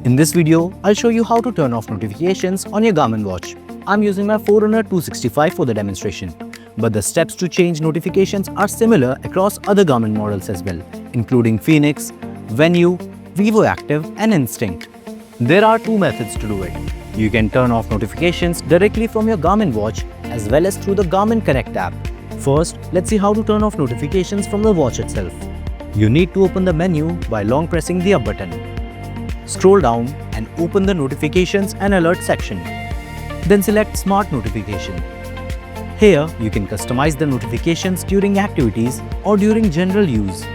In this video, I'll show you how to turn off notifications on your Garmin watch. I'm using my Forerunner 265 for the demonstration, but the steps to change notifications are similar across other Garmin models as well, including Fenix, Venu, Vivoactive and Instinct. There are two methods to do it. You can turn off notifications directly from your Garmin watch as well as through the Garmin Connect app. First, let's see how to turn off notifications from the watch itself. You need to open the menu by long pressing the up button. Scroll down and open the Notifications and Alert section. Then select Smart Notification. Here, you can customize the notifications during activities or during general use.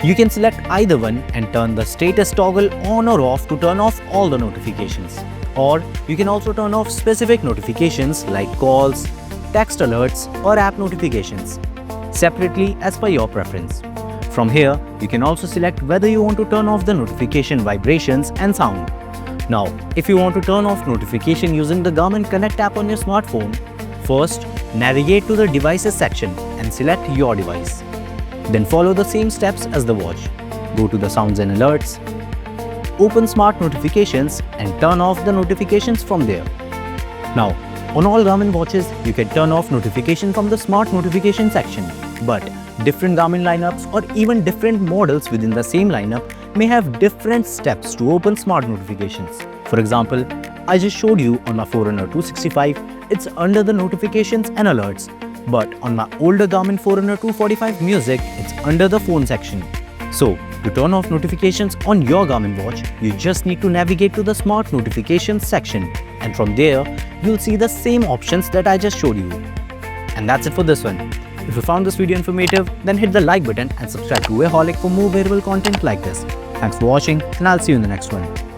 You can select either one and turn the status toggle on or off to turn off all the notifications. Or you can also turn off specific notifications like calls, text alerts or app notifications separately as per your preference. From here, you can also select whether you want to turn off the notification vibrations and sound. Now, if you want to turn off notification using the Garmin Connect app on your smartphone, first navigate to the Devices section and select your device. Then follow the same steps as the watch. Go to the Sounds and Alerts, open Smart Notifications and turn off the notifications from there. Now, on all Garmin watches, you can turn off notification from the Smart Notification section, but different Garmin lineups or even different models within the same lineup may have different steps to open Smart Notifications. For example, I just showed you on my Forerunner 265, it's under the Notifications and Alerts, but on my older Garmin Forerunner 245 Music, it's under the Phone section. So, to turn off notifications on your Garmin watch, you just need to navigate to the Smart Notifications section, and from there, you'll see the same options that I just showed you. And that's it for this one. If you found this video informative, then hit the like button and subscribe to Vivoactive for more wearable content like this. Thanks for watching and I'll see you in the next one.